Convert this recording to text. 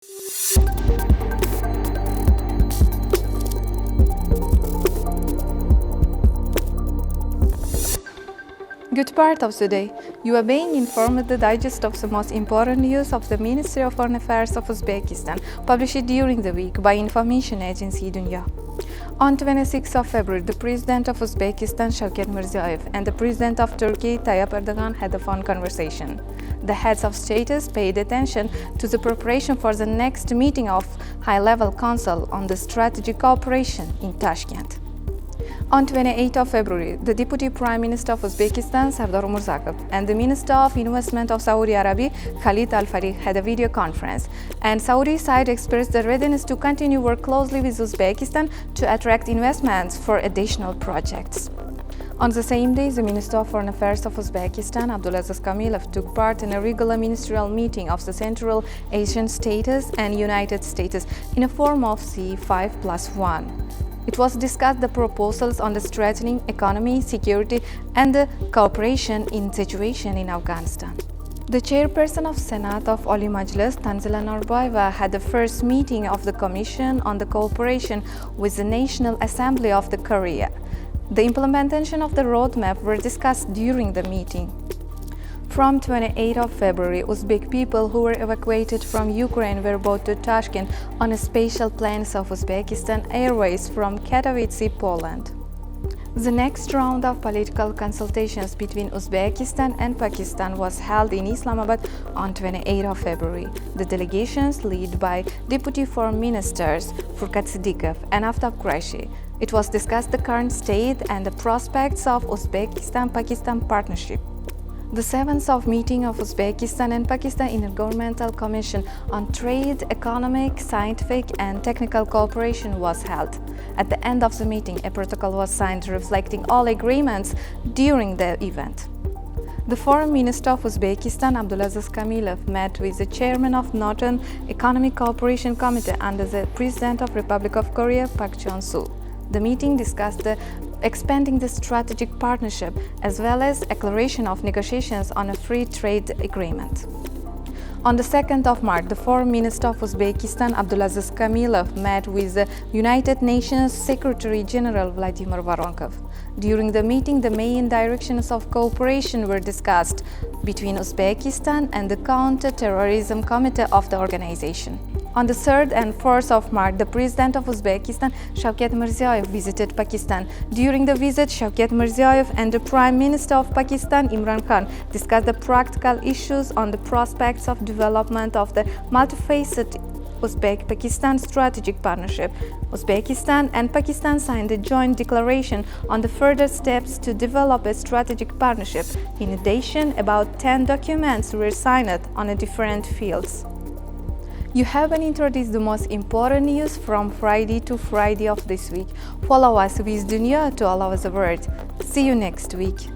Good part of the day. You are being informed the digest of the most important news of the Ministry of Foreign Affairs of Uzbekistan, published during the week by information agency Dunya. On 26th of February, the President of Uzbekistan, Shavkat Mirziyoyev, and the President of Turkey, Tayyip Erdogan, had a phone conversation. The heads of states paid attention to the preparation for the next meeting of High-Level Council on the Strategic Cooperation in Tashkent. On 28th of February, the Deputy Prime Minister of Uzbekistan, Sardar Murzakov, and the Minister of Investment of Saudi Arabia, Khalid Al-Farid, had a video conference, and Saudi side expressed their readiness to continue work closely with Uzbekistan to attract investments for additional projects. On the same day, the Minister of Foreign Affairs of Uzbekistan, Abdulaziz Kamilov, took part in a regular ministerial meeting of the Central Asian states and United States in a form of C5+1. It was discussed the proposals on the strengthening economy, security, and the cooperation in situation in Afghanistan. The chairperson of Senate of Oli Majlis, Tanzila Norboyeva, had the first meeting of the Commission on the Cooperation with the National Assembly of the Korea. The implementation of the roadmap were discussed during the meeting. From 28th of February, Uzbek people who were evacuated from Ukraine were brought to Tashkent on a special planes of Uzbekistan Airways from Katowice, Poland. The next round of political consultations between Uzbekistan and Pakistan was held in Islamabad on 28th of February. The delegations led by Deputy Foreign Ministers Furqat Siddiqov and Aftab Qureshi. It was discussed the current state and the prospects of Uzbekistan-Pakistan partnership. The 7th meeting of Uzbekistan and Pakistan Intergovernmental Commission on Trade, Economic, Scientific and Technical Cooperation was held. At the end of the meeting, a protocol was signed reflecting all agreements during the event. The Foreign Minister of Uzbekistan, Abdulaziz Kamilov, met with the chairman of Northern Economic Cooperation Committee under the President of Republic of Korea, Park Chung-soo. The meeting discussed expanding the strategic partnership as well as acceleration of negotiations on a free trade agreement. On the 2nd of March, the Foreign Minister of Uzbekistan, Abdulaziz Kamilov, met with the United Nations Secretary General Vladimir Voronkov. During the meeting, the main directions of cooperation were discussed between Uzbekistan and the Counter-Terrorism Committee of the organization. On the 3rd and 4th of March, the President of Uzbekistan, Shavkat Mirziyoyev, visited Pakistan. During the visit, Shavkat Mirziyoyev and the Prime Minister of Pakistan, Imran Khan, discussed the practical issues on the prospects of development of the multifaceted Uzbek-Pakistan strategic partnership. Uzbekistan and Pakistan signed a joint declaration on the further steps to develop a strategic partnership. In addition, about 10 documents were signed on different fields. You have been introduced the most important news from Friday to Friday of this week. Follow us with Dunya to all over the world. See you next week.